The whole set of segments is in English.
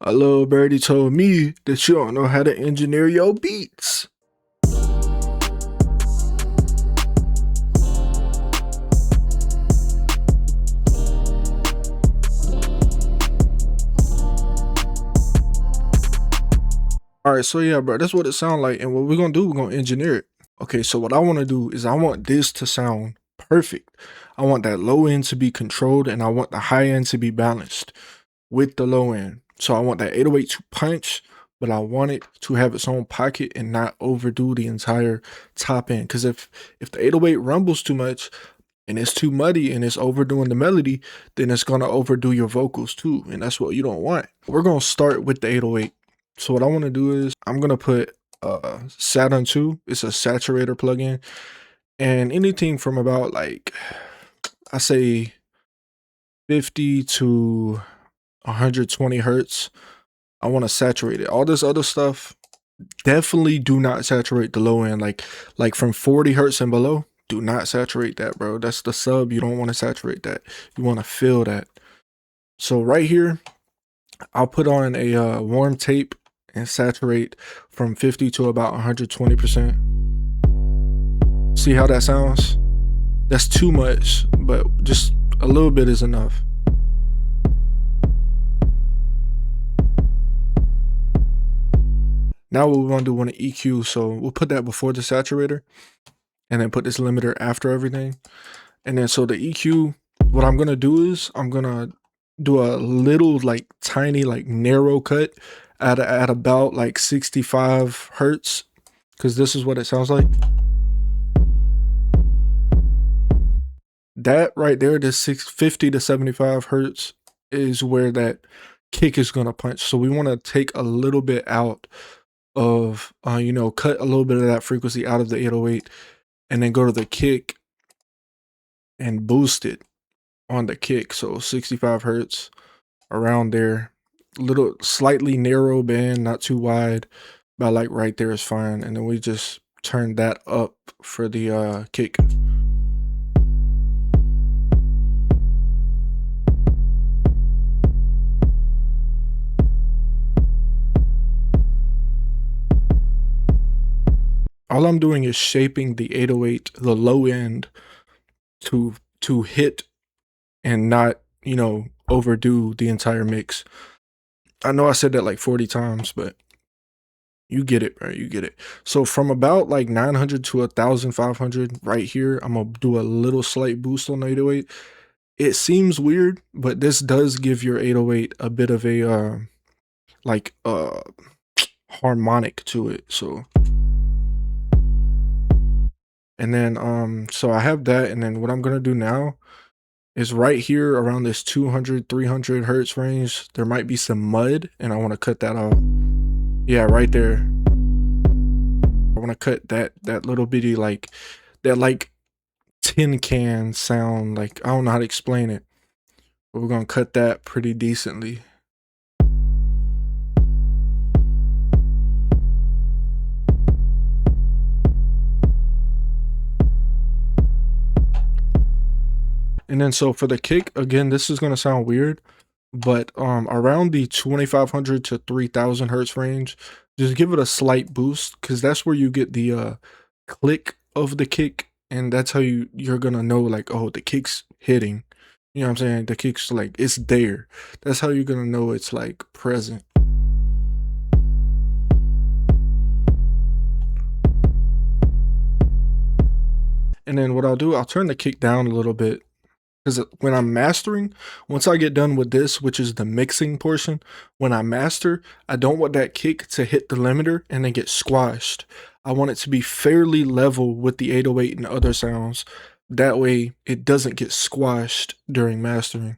A little birdie told me that you don't know how to engineer your beats. Alright, so yeah, bro, that's what it sounds like. And what we're gonna do, we're gonna engineer it. Okay, so what I wanna do is I want this to sound perfect. I want that low end to be controlled and I want the high end to be balanced with the low end. So I want that 808 to punch, but I want it to have its own pocket and not overdo the entire top end. Cause if the 808 rumbles too much and it's too muddy and it's overdoing the melody, then it's gonna overdo your vocals too. And that's what you don't want. We're gonna start with the 808. So what I want to do is I'm gonna put Saturn 2. It's a saturator plugin, and anything from about like I say 50 to 120 hertz. I want to saturate it. All this other stuff, definitely do not saturate the low end. Like from 40 hertz and below, do not saturate that, bro. That's the sub. You don't want to saturate that. You want to feel that. So right here, I'll put on a warm tape and saturate from 50 to about 120%. See how that sounds? That's too much, but just a little bit is enough. Now what we want to do, want to EQ, so we'll put that before the saturator and then put this limiter after everything. And then so the EQ, what I'm gonna do is I'm gonna do a little like tiny like narrow cut at about like 65 hertz, because this is what it sounds like. That right there, the 650 to 75 hertz is where that kick is gonna punch. So we want to take a little bit out of you know, cut a little bit of that frequency out of the 808 and then go to the kick and boost it on the kick. So 65 hertz around there, little slightly narrow band, not too wide, about like right there is fine. And then we just turn that up for the kick. All I'm doing is shaping the 808, the low end, to hit and not, you know, overdo the entire mix. I know I said that like 40 times, but you get it, bro. You get it. So from about like 900 to 1,500 right here, I'm gonna do a little slight boost on the 808. It seems weird, but this does give your 808 a bit of a like harmonic to it. So and then so I have that, and then what I'm gonna do now is right here around this 200 300 hertz range, there might be some mud and I want to cut that off. Yeah, right there. I want to cut that little bitty like that like tin can sound. Like I don't know how to explain it, but we're gonna cut that pretty decently. And then so for the kick, again, this is gonna sound weird, but around the 2500 to 3000 hertz range, just give it a slight boost, because that's where you get the click of the kick, and that's how you're gonna know like, oh, the kick's hitting. You know what I'm saying? The kick's like it's there. That's how you're gonna know it's like present. And then what I'll do, I'll turn the kick down a little bit, because when I'm mastering, once I get done with this, which is the mixing portion, when I master, I don't want that kick to hit the limiter and then get squashed. I want it to be fairly level with the 808 and other sounds. That way it doesn't get squashed during mastering.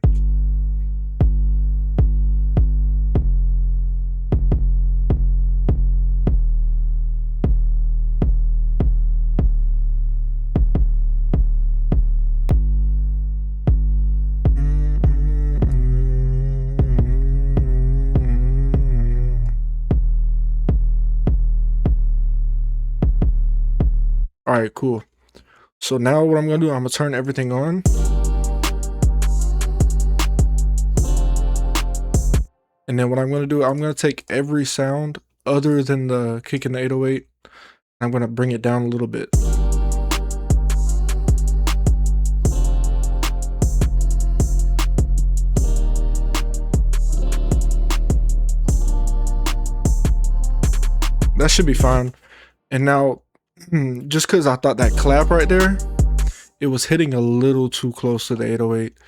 All right, cool. So now what I'm gonna do, I'm gonna turn everything on. And then what I'm gonna do, I'm gonna take every sound other than the kick and the 808. I'm gonna bring it down a little bit. That should be fine. And now, just because I thought that clap right there, it was hitting a little too close to the 808.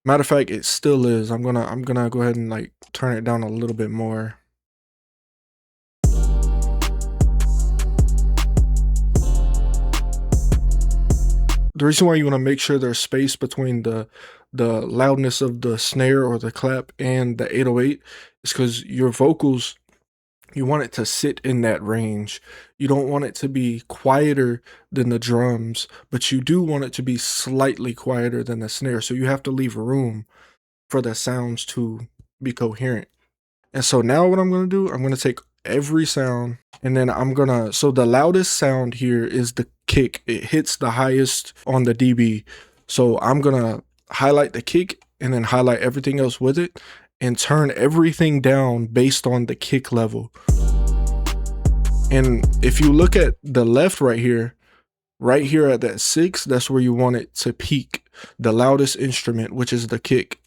Matter of fact, it still is. I'm gonna go ahead and like turn it down a little bit more. The reason why you want to make sure there's space between the loudness of the snare or the clap and the 808 is because your vocals, you want it to sit in that range. You don't want it to be quieter than the drums, but you do want it to be slightly quieter than the snare. So you have to leave room for the sounds to be coherent. And so now what I'm going to do, I'm going to take every sound and then so the loudest sound here is the kick. It hits the highest on the dB. So I'm going to highlight the kick and then highlight everything else with it and turn everything down based on the kick level. And if you look at the left right here at that 6, that's where you want it to peak, the loudest instrument, which is the kick.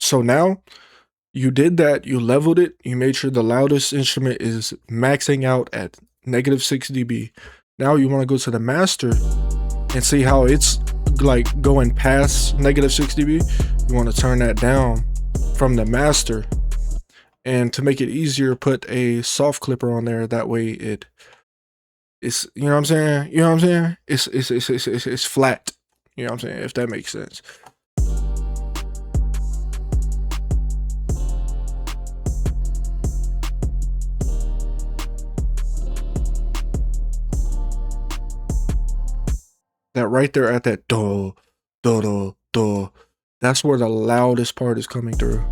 So now you did that, you leveled it, you made sure the loudest instrument is maxing out at -6 dB. Now you want to go to the master and see how it's like going past -6 dB. You want to turn that down from the master. And to make it easier, put a soft clipper on there. That way it's, you know what I'm saying? You know what I'm saying? It's flat. You know what I'm saying? If that makes sense. That right there at that do, do, do, do, that's where the loudest part is coming through.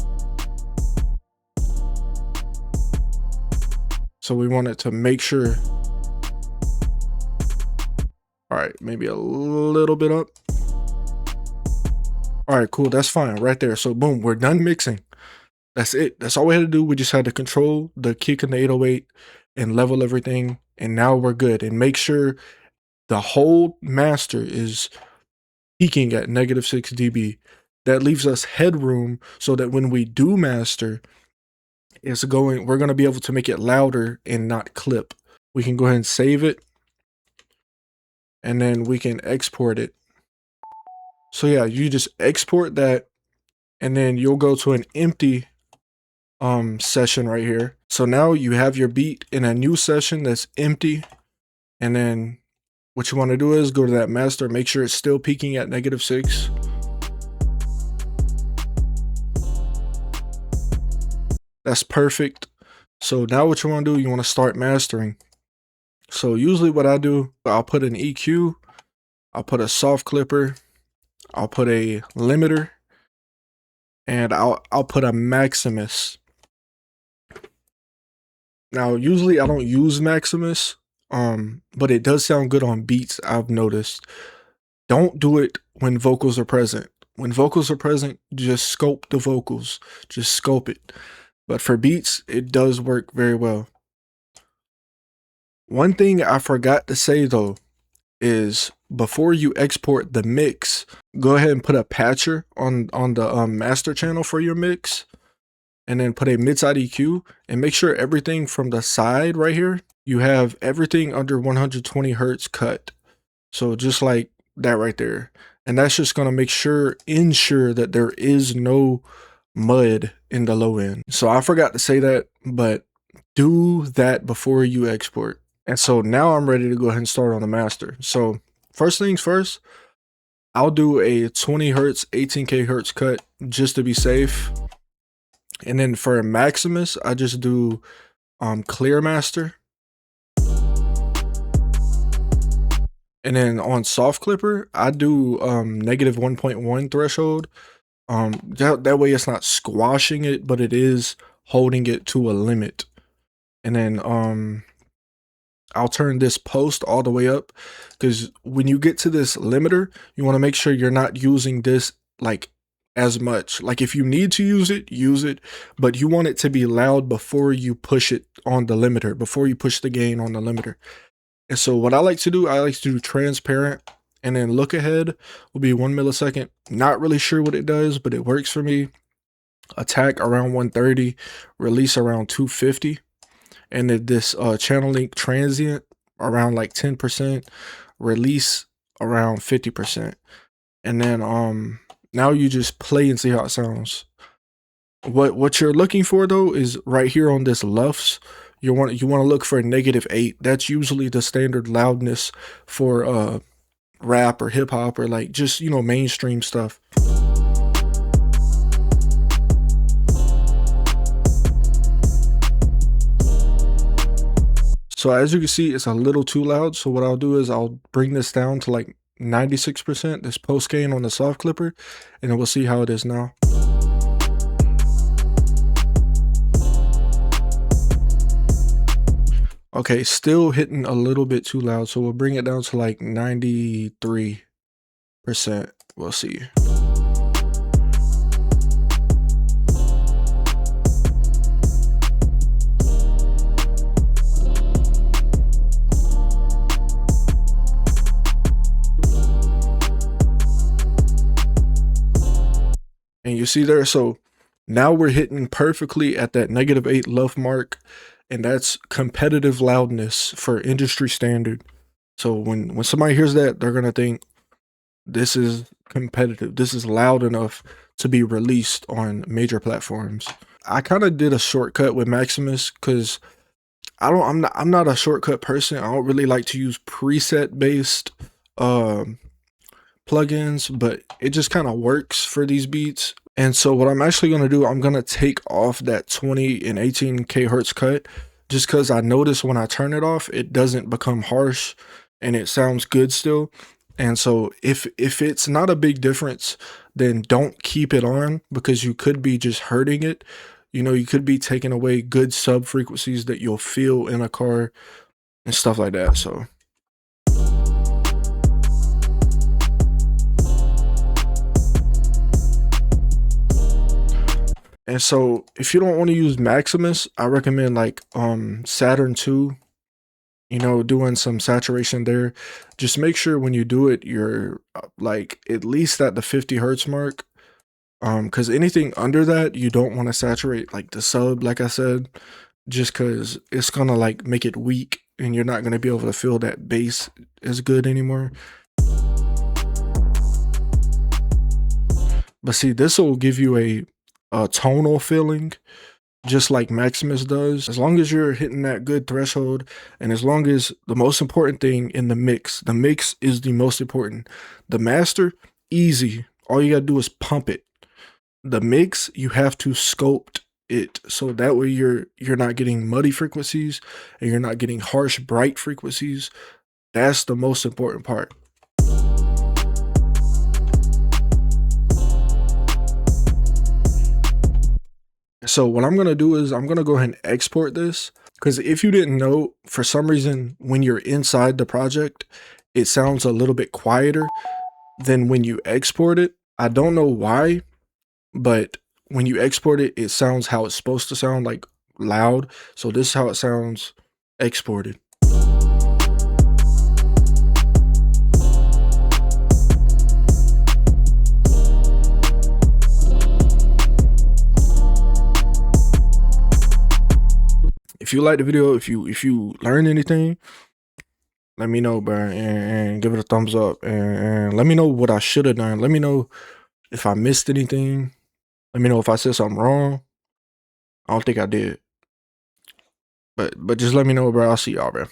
So we want it to make sure. All right, maybe a little bit up. All right, cool, that's fine right there. So boom, we're done mixing. That's it. That's all we had to do. We just had to control the kick and the 808 and level everything. And now we're good. And make sure the whole master is peaking at -6 dB. That leaves us headroom so that when we do master, we're going to be able to make it louder and not clip. We can go ahead and save it. And then we can export it. So yeah, you just export that. And then you'll go to an empty session right here. So now you have your beat in a new session that's empty. And then what you want to do is go to that master, make sure it's still peaking at -6. That's perfect. So now what you want to do, you want to start mastering. So usually what I do, I'll put an EQ, I'll put a soft clipper, I'll put a limiter, and I'll put a Maximus. Now usually I don't use Maximus, but it does sound good on beats, I've noticed. Don't do it when vocals are present. When vocals are present, just scope the vocals. Just scope it. But for beats, it does work very well. One thing I forgot to say though is before you export the mix, go ahead and put a patcher on the master channel for your mix, and then put a mid-side EQ and make sure everything from the side right here, you have everything under 120 hertz cut. So just like that right there. And that's just going to ensure that there is no mud in the low end. So I forgot to say that, but do that before you export. And so now I'm ready to go ahead and start on the master. So first things first, I'll do a 20 hertz, 18K hertz cut just to be safe. And then for Maximus, I just do clear master. And then on soft clipper, I do -1.1 threshold. That way it's not squashing it, but it is holding it to a limit. And then I'll turn this post all the way up, because when you get to this limiter, you want to make sure you're not using this like as much. Like if you need to use it, but you want it to be loud before you push it on the limiter, before you push the gain on the limiter. And so what I like to do transparent, and then look ahead will be 1 millisecond. Not really sure what it does, but it works for me. Attack around 130, release around 250. And then this channel link transient around like 10%, release around 50%. And then now you just play and see how it sounds. What you're looking for though is right here on this LUFS. You want to look for -8. That's usually the standard loudness for rap or hip hop, or like just, you know, mainstream stuff. So as you can see, it's a little too loud. So what I'll do is I'll bring this down to like 96%, this post gain on the soft clipper, and then we'll see how it is now. Okay, still hitting a little bit too loud. So we'll bring it down to like 93%. We'll see. And you see there, so now we're hitting perfectly at that -8 LUF mark, and that's competitive loudness for industry standard. So when somebody hears that, they're gonna think this is competitive. This is loud enough to be released on major platforms. I kind of did a shortcut with Maximus because I'm not a shortcut person. I don't really like to use preset based plugins, but it just kind of works for these beats. And so what I'm actually going to do, I'm going to take off that 20 and 18 kHz cut, just because I notice when I turn it off, it doesn't become harsh and it sounds good still. And so if it's not a big difference, then don't keep it on, because you could be just hurting it. You know, you could be taking away good sub frequencies that you'll feel in a car and stuff like that. So and so if you don't want to use Maximus, I recommend like Saturn 2, you know, doing some saturation there. Just make sure when you do it, you're like at least at the 50 hertz mark. Because anything under that, you don't want to saturate like the sub, like I said, just because it's gonna like make it weak and you're not gonna be able to feel that bass as good anymore. But see, this will give you a tonal feeling, just like Maximus does. As long as you're hitting that good threshold, and as long as the most important thing in the mix is the most important. The master, easy. All you gotta do is pump it. The mix, you have to sculpt it, so that way you're not getting muddy frequencies and you're not getting harsh, bright frequencies. That's the most important part. So what I'm gonna do is I'm gonna go ahead and export this, because if you didn't know, for some reason when you're inside the project, it sounds a little bit quieter than when you export it. I don't know why, but when you export it, it sounds how it's supposed to sound, like loud. So this is how it sounds exported. If you like the video, if you learned anything, let me know, bro, and give it a thumbs up, and let me know what I should have done. Let me know if I missed anything. Let me know if I said something wrong. I don't think I did. But just let me know, bro. I'll see y'all, bro.